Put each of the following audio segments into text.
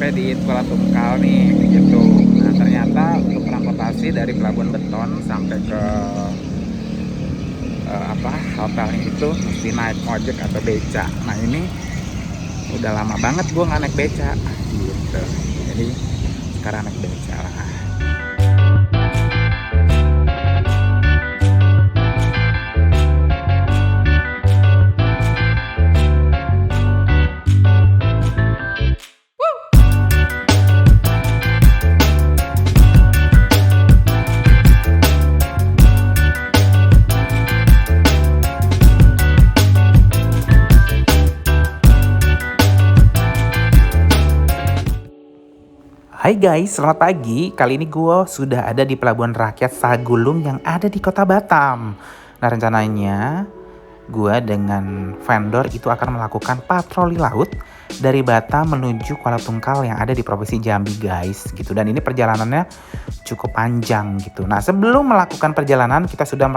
sampai di Kuala Tungkal nih gitu. Nah ternyata untuk transportasi dari Pelabuhan Beton sampai ke hotelnya itu mesti naik ojek atau beca. Nah ini udah lama banget gue nggak naik beca gitu. Jadi sekarang naik beca lah. Hai guys, selamat pagi. Kali ini gue sudah ada di Pelabuhan Rakyat Sagulung yang ada di Kota Batam. Nah rencananya gue dengan vendor itu akan melakukan patroli laut dari Batam menuju Kuala Tungkal yang ada di Provinsi Jambi guys gitu. Dan ini perjalanannya cukup panjang gitu. Nah sebelum melakukan perjalanan kita sudah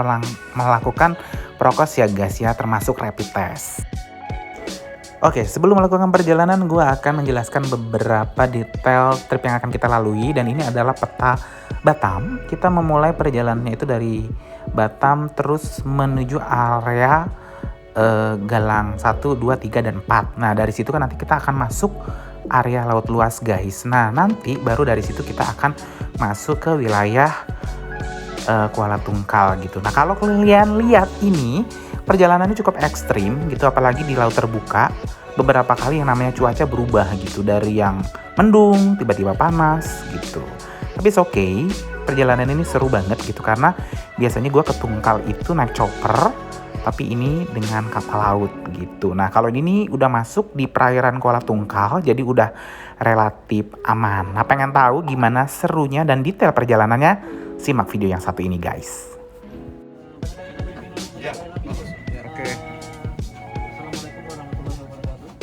melakukan prokes ya guys ya, termasuk rapid test. Oke, sebelum melakukan perjalanan, gue akan menjelaskan beberapa detail trip yang akan kita lalui. Dan ini adalah peta Batam. Kita memulai perjalanannya itu dari Batam terus menuju area Galang 1, 2, 3, dan 4. Nah, dari situ kan nanti kita akan masuk area laut luas guys. Nah, nanti baru dari situ kita akan masuk ke wilayah Kuala Tungkal gitu. Nah, kalau kalian lihat ini perjalanannya cukup ekstrim gitu, apalagi di laut terbuka. Beberapa kali yang namanya cuaca berubah gitu, dari yang mendung tiba-tiba panas gitu. Tapi it's okay, perjalanan ini seru banget gitu karena biasanya gue ke Tungkal itu naik chopper, tapi ini dengan kapal laut gitu. Nah kalau ini udah masuk di perairan Kuala Tungkal, jadi udah relatif aman. Nah pengen tahu gimana serunya dan detail perjalanannya? Simak video yang satu ini guys. Ya, bagus. Ya, oke. Assalamualaikum warahmatullahi wabarakatuh.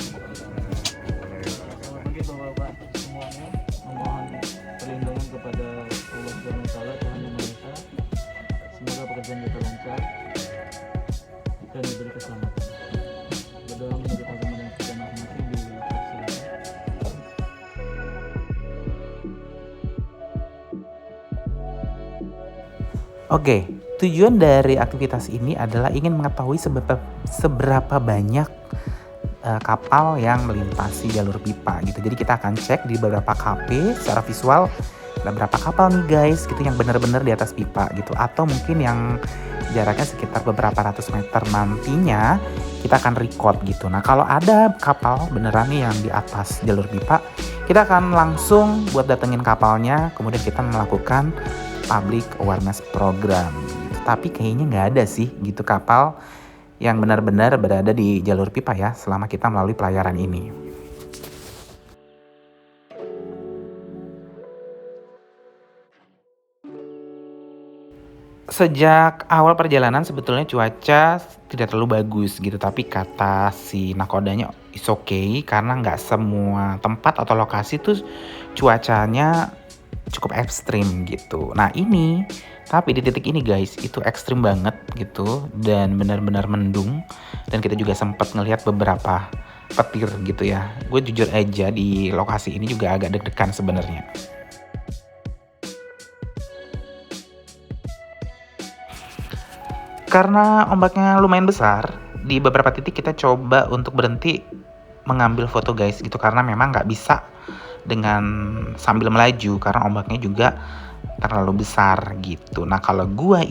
Bagi bapak-bapak semuanya, memohon perlindungan kepada Allah Subhanahu wa taala, Tuhan Yang Maha Esa. Semoga pekerjaan kita lancar dan diberi keselamatan. Berdoa menurut agama dan kita masing-masing dipersilakan. Oke, tujuan dari aktivitas ini adalah ingin mengetahui seberapa banyak kapal yang melintasi jalur pipa gitu. Jadi kita akan cek di beberapa KP secara visual ada berapa kapal nih guys gitu yang benar-benar di atas pipa gitu. Atau mungkin yang jaraknya sekitar beberapa ratus meter nantinya kita akan record gitu. Nah kalau ada kapal beneran nih yang di atas jalur pipa, kita akan langsung buat datengin kapalnya, kemudian kita melakukan public awareness program. Tapi kayaknya nggak ada sih gitu kapal yang benar-benar berada di jalur pipa ya selama kita melalui pelayaran ini. Sejak awal perjalanan sebetulnya cuaca tidak terlalu bagus gitu, tapi kata si nakodanya is okay karena nggak semua tempat atau lokasi tuh cuacanya cukup ekstrim gitu. Nah ini, tapi di titik ini guys, itu ekstrim banget gitu dan benar-benar mendung. Dan kita juga sempat ngelihat beberapa petir gitu ya. Gue jujur aja di lokasi ini juga agak deg-degan sebenarnya. Karena ombaknya lumayan besar, di beberapa titik kita coba untuk berhenti mengambil foto guys gitu. Karena memang nggak bisa dengan sambil melaju karena ombaknya juga terlalu besar gitu. Nah kalau gue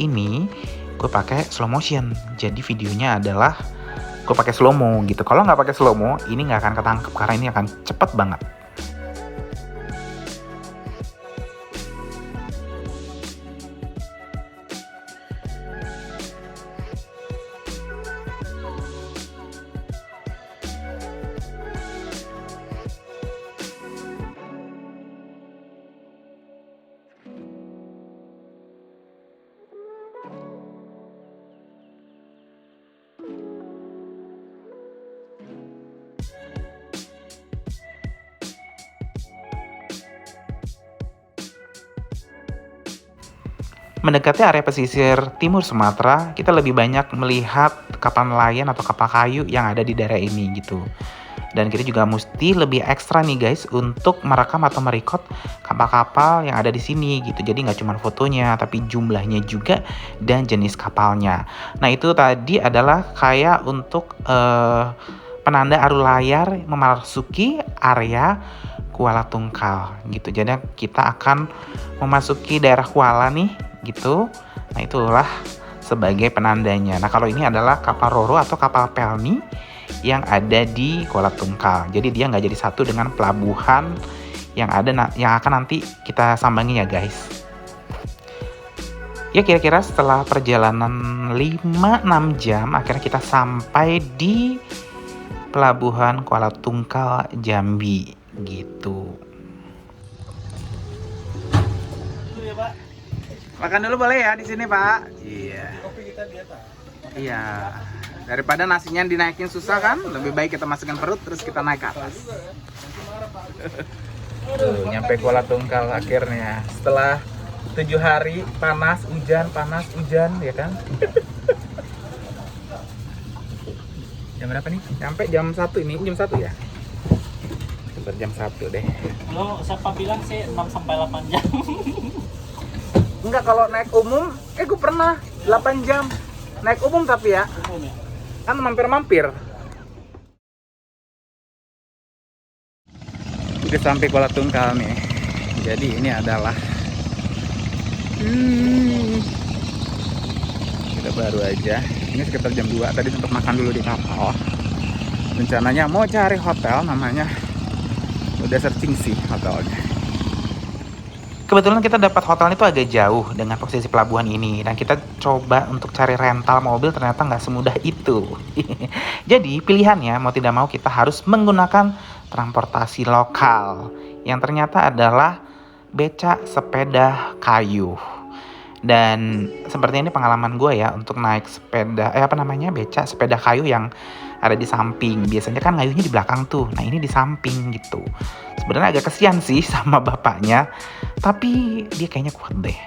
pakai slow motion, jadi videonya adalah gue pakai slow mo gitu. Kalau nggak pakai slow mo ini nggak akan ketangkep karena ini akan cepet banget. Mendekati area pesisir timur Sumatera, kita lebih banyak melihat kapal nelayan atau kapal kayu yang ada di daerah ini gitu. Dan kita juga mesti lebih ekstra nih guys untuk merekam atau merecord kapal-kapal yang ada di sini gitu. Jadi nggak cuma fotonya, tapi jumlahnya juga dan jenis kapalnya. Nah itu tadi adalah kayak untuk penanda arus layar memasuki area Kuala Tungkal gitu. Jadi kita akan memasuki daerah Kuala nih gitu. Nah itulah sebagai penandanya. Nah kalau ini adalah kapal Roro atau kapal Pelni yang ada di Kuala Tungkal. Jadi dia nggak jadi satu dengan pelabuhan yang ada yang akan nanti kita sambangi ya guys. Ya kira-kira setelah perjalanan 5-6 jam akhirnya kita sampai di pelabuhan Kuala Tungkal Jambi gitu. Dulu ya Pak. Makan dulu boleh ya di sini Pak? Iya. Kopi kita di atas. Iya. Daripada nasinya dinaikin susah kan, lebih baik kita masukkan perut terus kita naik ke atas. Tuh, nyampe Kuala Tungkal akhirnya. Setelah 7 hari panas hujan ya kan? Jam berapa nih? Nyampe jam 1 ini, jam 1 ya? Sekitar jam 1 deh. Lo siapa bilang sih 6 sampai 8 jam? Enggak, kalau naik umum, gue pernah 8 jam. Naik umum tapi ya, Umum ya? kan mampir-mampir. Udah sampai Kuala Tungkal nih. Jadi ini adalah kita baru aja. Ini sekitar jam 2. Tadi sempat makan dulu di kapal. Rencananya mau cari hotel namanya. Udah searching sih hotelnya. Kebetulan kita dapat hotelnya itu agak jauh dengan posisi pelabuhan ini. Dan kita coba untuk cari rental mobil ternyata nggak semudah itu. Jadi pilihannya mau tidak mau kita harus menggunakan transportasi lokal. Yang ternyata adalah becak sepeda kayu. Dan seperti ini pengalaman gue ya untuk naik sepeda, becak sepeda kayu yang ada di samping. Biasanya kan kayunya di belakang tuh, nah ini di samping gitu. Sebenarnya agak kesian sih sama bapaknya, tapi dia kayaknya kuat deh.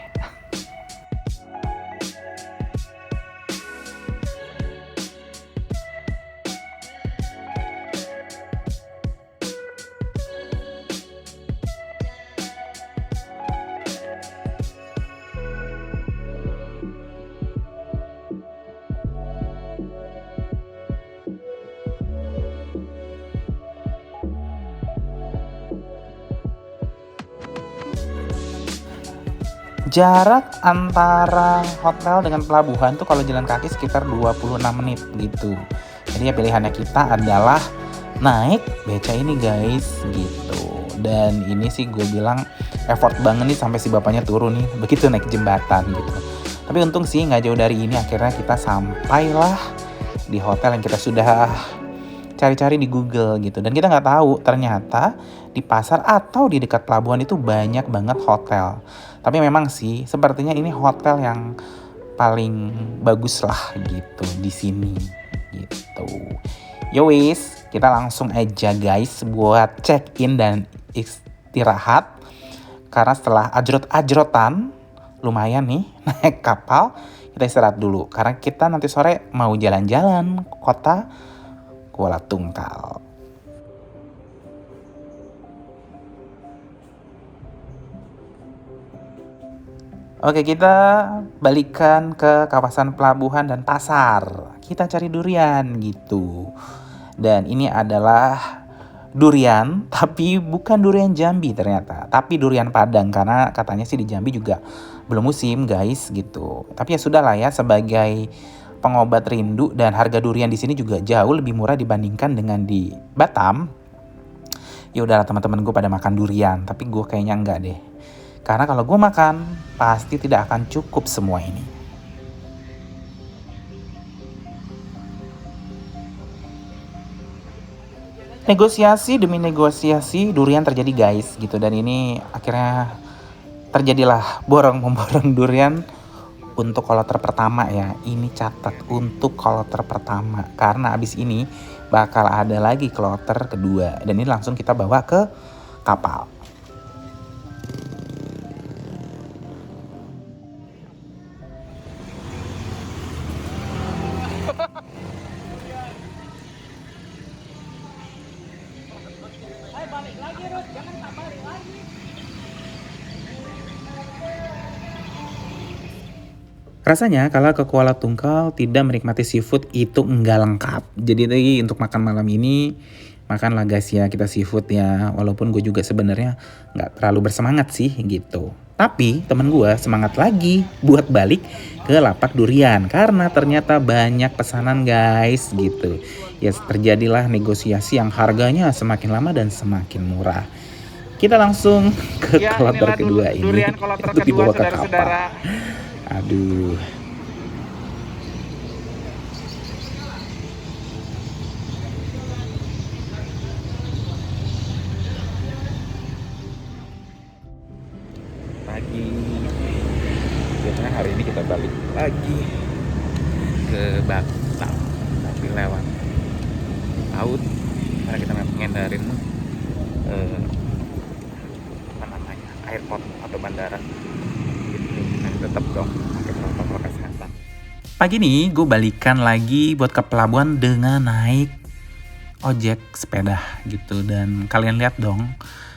Jarak antara hotel dengan pelabuhan tuh kalau jalan kaki sekitar 26 menit gitu. Jadi ya pilihannya kita adalah naik beca ini guys gitu. Dan ini sih gue bilang effort banget nih sampai si bapaknya turun nih begitu naik jembatan gitu. Tapi untung sih nggak jauh dari ini akhirnya kita sampailah di hotel yang kita sudah cari-cari di Google gitu. Dan kita nggak tahu ternyata di pasar atau di dekat pelabuhan itu banyak banget hotel. Tapi memang sih sepertinya ini hotel yang paling bagus lah gitu di sini gitu. Yowis, kita langsung aja guys buat check in dan istirahat. Karena setelah ajrot-ajrotan lumayan nih naik kapal, kita istirahat dulu. Karena kita nanti sore mau jalan-jalan ke kota Kuala Tungkal. Oke, kita balikan ke kawasan pelabuhan dan pasar. Kita cari durian gitu. Dan ini adalah durian, tapi bukan durian Jambi ternyata. Tapi durian Padang, karena katanya sih di Jambi juga belum musim guys gitu. Tapi ya sudah lah ya, sebagai pengobat rindu dan harga durian di sini juga jauh lebih murah dibandingkan dengan di Batam. Ya udahlah teman-teman gue pada makan durian, tapi gue kayaknya enggak deh. Karena kalau gue makan, pasti tidak akan cukup semua ini. Negosiasi demi negosiasi, durian terjadi guys gitu. Dan ini akhirnya terjadilah borong-memborong durian untuk kloter pertama ya. Ini catat untuk kloter pertama. Karena abis ini bakal ada lagi kloter kedua. Dan ini langsung kita bawa ke kapal. Rasanya kalau ke Kuala Tungkal tidak menikmati seafood itu enggak lengkap. Jadi untuk makan malam ini makanlah guys ya kita seafood ya. Walaupun gue juga sebenarnya nggak terlalu bersemangat sih gitu. Tapi temen gue semangat lagi buat balik ke Lapak Durian karena ternyata banyak pesanan guys gitu. Ya terjadilah negosiasi yang harganya semakin lama dan semakin murah. Kita langsung ke Ya, kloter inilah kedua ini durian kloter untuk kedua dibawa ke kapal. saudara-saudara. Aduh. Pagi. Biasanya hari ini kita balik lagi ke Batam, tapi lewat laut karena kita mengindarin apa namanya airport atau bandara. Gitu. Dan tetap dong pakai protokol kesehatan. Pagi nih gue balikan lagi buat ke pelabuhan dengan naik ojek sepeda gitu. Dan kalian lihat dong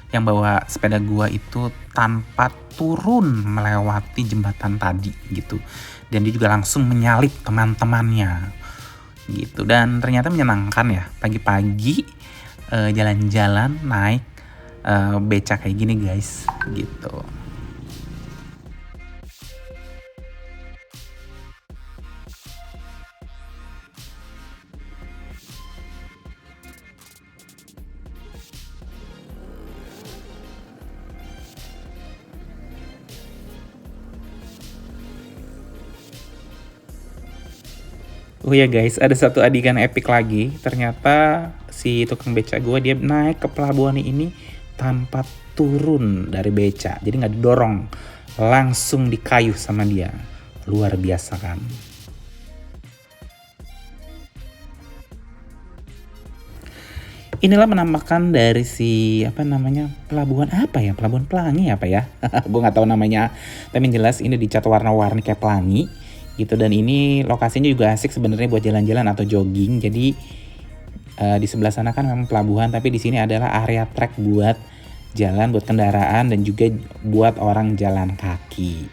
yang bawa sepeda gua itu tanpa turun melewati jembatan tadi gitu. Dan dia juga langsung menyalip teman-temannya gitu. Dan ternyata menyenangkan ya pagi-pagi jalan-jalan naik beca kayak gini guys gitu. Oh ya guys, ada satu adegan epic lagi. Ternyata si tukang beca gue dia naik ke pelabuhan ini tanpa turun dari beca. Jadi nggak didorong, langsung dikayuh sama dia. Luar biasa kan? Inilah penampakan dari si apa namanya pelabuhan apa ya, pelabuhan pelangi apa ya? Gue nggak tahu namanya. Tapi yang jelas ini dicat warna-warni kayak pelangi gitu, dan ini lokasinya juga asik sebenarnya buat jalan-jalan atau jogging. Jadi di sebelah sana kan memang pelabuhan, tapi di sini adalah area trek buat jalan, buat kendaraan dan juga buat orang jalan kaki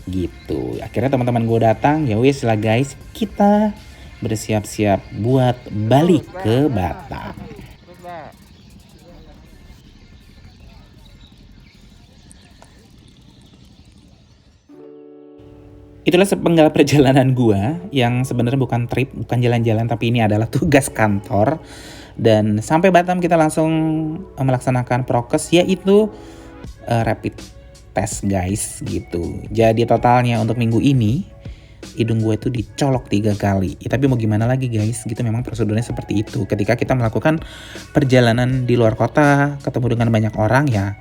gitu. Akhirnya teman-teman gue datang, ya wis lah guys, kita bersiap-siap buat balik ke Batam. Itulah sepenggal perjalanan gua yang sebenarnya bukan trip, bukan jalan-jalan, tapi ini adalah tugas kantor. Dan sampai Batam kita langsung melaksanakan prokes, yaitu rapid test guys gitu. Jadi totalnya untuk minggu ini hidung gue itu dicolok 3 kali. Ya, tapi mau gimana lagi guys, gitu memang prosedurnya seperti itu. Ketika kita melakukan perjalanan di luar kota, ketemu dengan banyak orang ya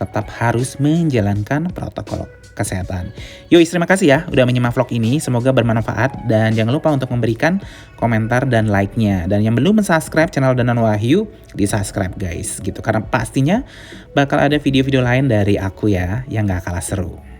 tetap harus menjalankan protokol kesehatan. Yoi, terima kasih ya udah menyimak vlog ini. Semoga bermanfaat dan jangan lupa untuk memberikan komentar dan like-nya. Dan yang belum subscribe channel Danan Wahyu, di-subscribe guys gitu. Karena pastinya bakal ada video-video lain dari aku ya yang gak kalah seru.